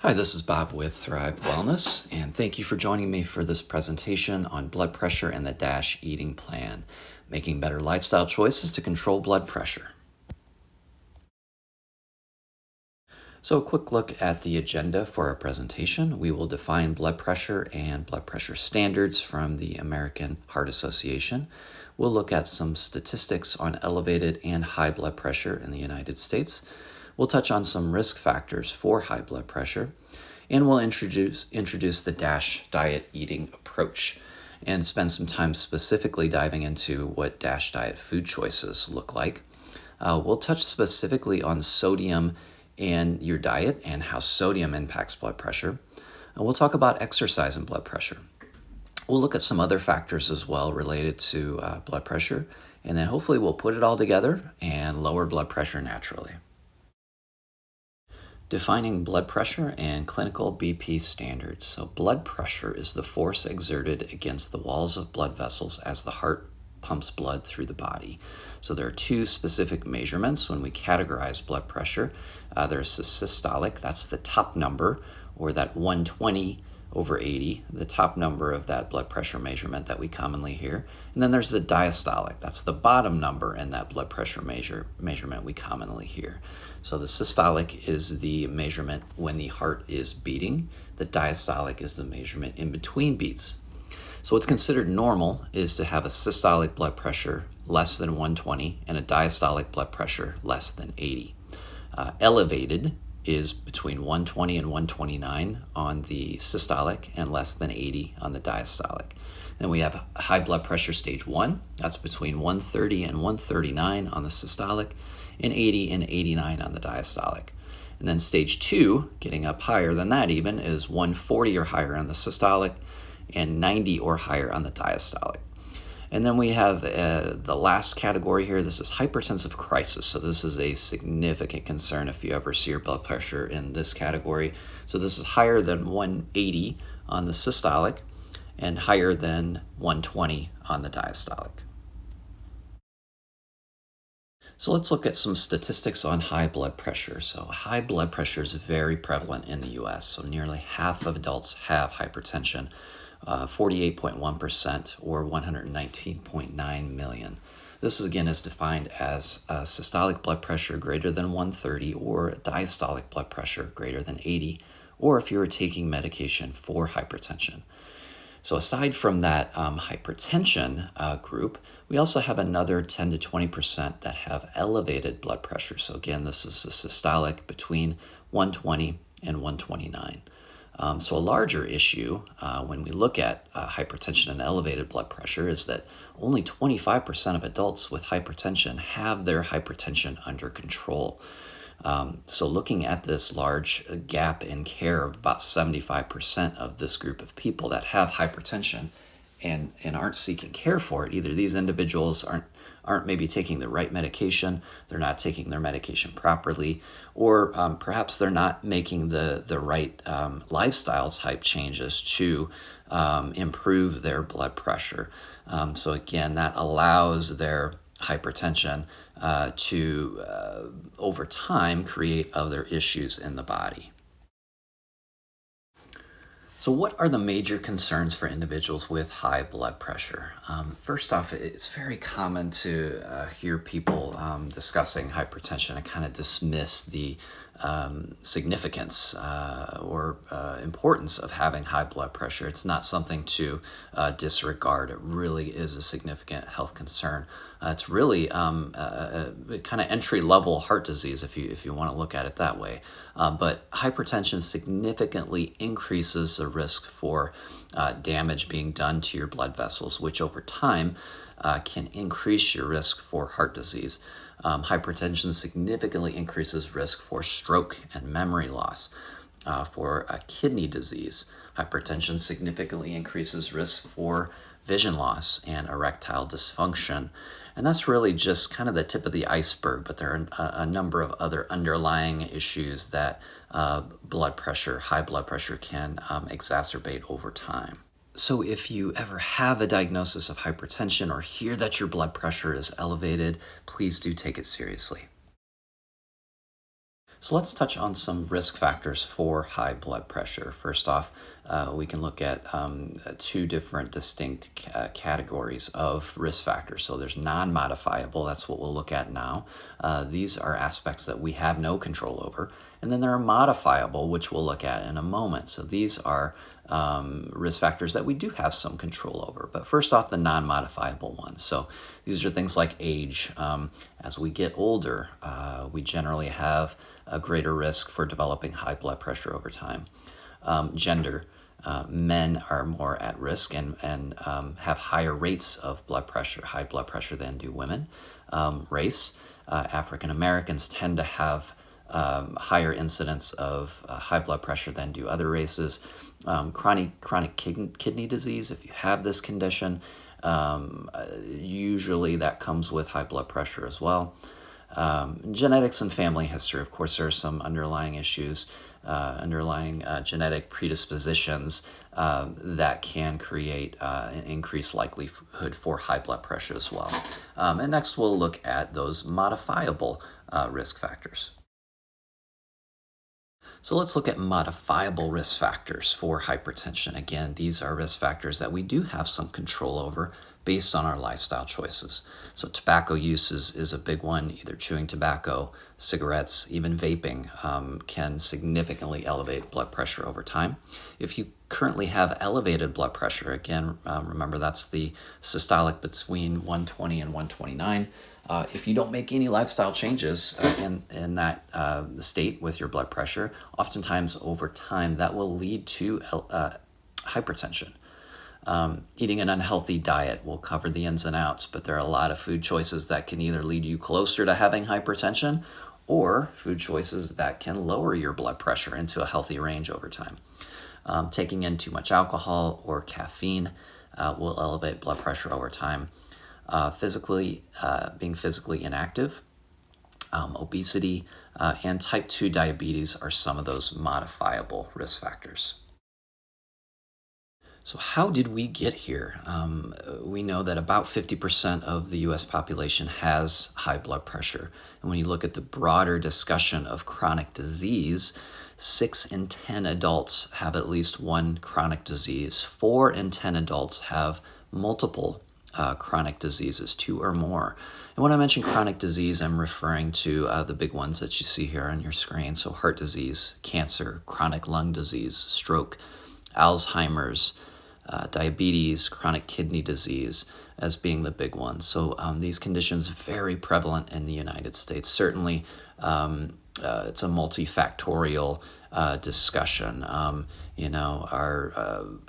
Hi, this is Bob with Thrive Wellness, and thank you for joining me for this presentation on blood pressure and the DASH eating plan, making better lifestyle choices to control blood pressure. So a quick look at the agenda for our presentation. We will define blood pressure and blood pressure standards from the American Heart Association. We'll look at some statistics on elevated and high blood pressure in the United States. We'll touch on some risk factors for high blood pressure, and we'll introduce the DASH diet eating approach and spend some time specifically diving into what DASH diet food choices look like. We'll touch specifically on sodium in your diet and how sodium impacts blood pressure. And we'll talk about exercise and blood pressure. We'll look at some other factors as well related to blood pressure, and then hopefully we'll put it all together and lower blood pressure naturally. Defining blood pressure and clinical BP standards. So blood pressure is the force exerted against the walls of blood vessels as the heart pumps blood through the body. So there are two specific measurements when we categorize blood pressure. There's the systolic, that's the top number, or that 120/80, the top number of that blood pressure measurement that we commonly hear. And then there's the diastolic, that's the bottom number in that blood pressure measurement we commonly hear. So the systolic is the measurement when the heart is beating. The diastolic is the measurement in between beats. So what's considered normal is to have a systolic blood pressure less than 120 and a diastolic blood pressure less than 80. Elevated is between 120 and 129 on the systolic and less than 80 on the diastolic. Then we have high blood pressure stage 1, that's between 130 and 139 on the systolic and 80 and 89 on the diastolic. And then stage 2, getting up higher than that even, is 140 or higher on the systolic and 90 or higher on the diastolic. And then we have the last category here. This is hypertensive crisis. So this is a significant concern if you ever see your blood pressure in this category. So this is higher than 180 on the systolic and higher than 120 on the diastolic. So let's look at some statistics on high blood pressure. So high blood pressure is very prevalent in the US. So nearly half of adults have hypertension. 48.1% or 119.9 million. This is defined as systolic blood pressure greater than 130 or diastolic blood pressure greater than 80, or if you were taking medication for hypertension. So aside from that hypertension group, we also have another 10 to 20% that have elevated blood pressure. So again, this is the systolic between 120 and 129. So a larger issue when we look at hypertension and elevated blood pressure is that only 25% of adults with hypertension have their hypertension under control. So looking at this large gap in care of about 75% of this group of people that have hypertension and aren't seeking care for it, either these individuals aren't maybe taking the right medication, they're not taking their medication properly, or perhaps they're not making the right lifestyle type changes to improve their blood pressure. So again, that allows their hypertension to, over time, create other issues in the body. So what are the major concerns for individuals with high blood pressure? First off, it's very common to hear people discussing hypertension and kind of dismiss the significance or importance of having high blood pressure. It's not something to disregard. It really is a significant health concern. It's really kind of entry-level heart disease if you want to look at it that way. But hypertension significantly increases the risk for damage being done to your blood vessels, which over time can increase your risk for heart disease. Hypertension significantly increases risk for stroke and memory loss, for kidney disease. Hypertension significantly increases risk for vision loss and erectile dysfunction. And that's really just kind of the tip of the iceberg, but there are a number of other underlying issues that high blood pressure can exacerbate over time. So if you ever have a diagnosis of hypertension or hear that your blood pressure is elevated, please do take it seriously. So let's touch on some risk factors for high blood pressure. First off, we can look at two different distinct categories of risk factors. So there's non-modifiable, that's what we'll look at now. These are aspects that we have no control over. And then there are modifiable, which we'll look at in a moment. So these are risk factors that we do have some control over. But first off, the non-modifiable ones. So these are things like age. As we get older, we generally have a greater risk for developing high blood pressure over time. Gender. Men are more at risk and have higher rates of high blood pressure than do women. Race. African Americans tend to have higher incidence of high blood pressure than do other races. Chronic kidney disease, if you have this condition, usually that comes with high blood pressure as well. Genetics and family history, of course, there are some underlying issues, underlying genetic predispositions that can create an increased likelihood for high blood pressure as well. And next we'll look at those modifiable risk factors. So let's look at modifiable risk factors for hypertension. Again, these are risk factors that we do have some control over based on our lifestyle choices. So tobacco use is a big one. Either chewing tobacco, cigarettes, even vaping can significantly elevate blood pressure over time. If you currently have elevated blood pressure, again, remember that's the systolic between 120 and 129. If you don't make any lifestyle changes in that state with your blood pressure, oftentimes over time that will lead to hypertension. Eating an unhealthy diet, will cover the ins and outs, but there are a lot of food choices that can either lead you closer to having hypertension or food choices that can lower your blood pressure into a healthy range over time. Taking in too much alcohol or caffeine will elevate blood pressure over time. Being physically inactive, obesity, and type 2 diabetes are some of those modifiable risk factors. So how did we get here? We know that about 50% of the US population has high blood pressure. And when you look at the broader discussion of chronic disease, 6 in 10 adults have at least one chronic disease. 4 in 10 adults have multiple chronic diseases, 2 or more. And when I mention chronic disease, I'm referring to the big ones that you see here on your screen. So heart disease, cancer, chronic lung disease, stroke, Alzheimer's, diabetes, chronic kidney disease as being the big ones. So these conditions very prevalent in the United States. Certainly, it's a multifactorial discussion. Our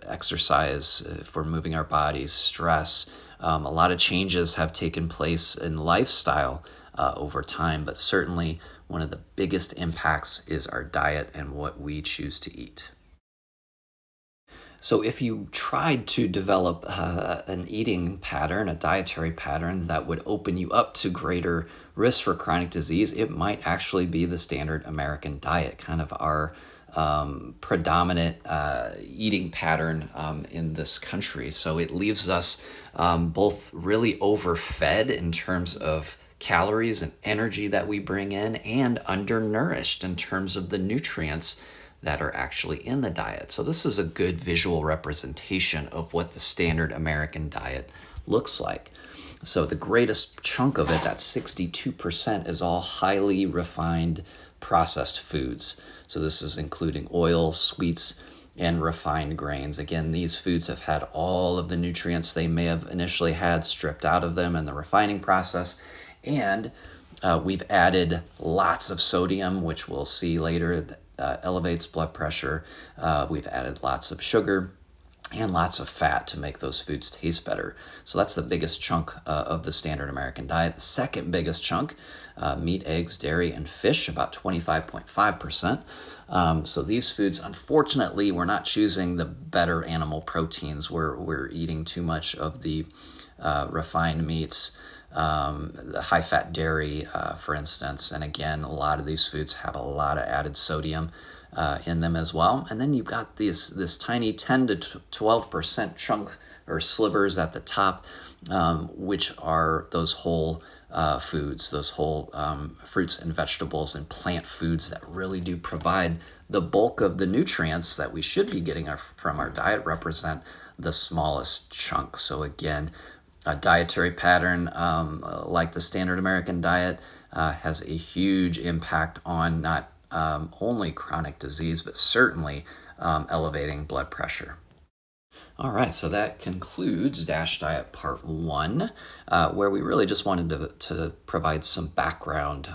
exercise for moving our bodies, stress, a lot of changes have taken place in lifestyle over time, but certainly one of the biggest impacts is our diet and what we choose to eat. So if you tried to develop an eating pattern, a dietary pattern that would open you up to greater risk for chronic disease, it might actually be the standard American diet, kind of our predominant eating pattern in this country. So it leaves us both really overfed in terms of calories and energy that we bring in, and undernourished in terms of the nutrients that are actually in the diet. So this is a good visual representation of what the standard American diet looks like. So the greatest chunk of it, that 62%, is all highly refined processed foods. So this is including oil, sweets, and refined grains. Again, these foods have had all of the nutrients they may have initially had stripped out of them in the refining process. And we've added lots of sodium, which we'll see later, elevates blood pressure. We've added lots of sugar and lots of fat to make those foods taste better. So that's the biggest chunk of the standard American diet. The second biggest chunk, meat, eggs, dairy, and fish, about 25.5%. So these foods, unfortunately, we're not choosing the better animal proteins. We're eating too much of the refined meats, the high-fat dairy, for instance. And again, a lot of these foods have a lot of added sodium in them as well. And then you've got this tiny 10 to 12% chunk or slivers at the top, which are those whole foods, those whole fruits and vegetables and plant foods that really do provide the bulk of the nutrients that we should be getting from our diet, represent the smallest chunk. So again, a dietary pattern like the standard American diet has a huge impact on not only chronic disease, but certainly elevating blood pressure. All right, so that concludes DASH Diet Part 1, where we really just wanted to provide some background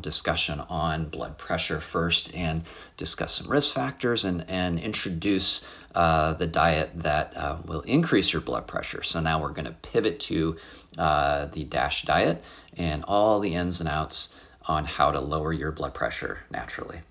discussion on blood pressure first, and discuss some risk factors, and introduce the diet that will increase your blood pressure. So now we're going to pivot to the DASH diet and all the ins and outs on how to lower your blood pressure naturally.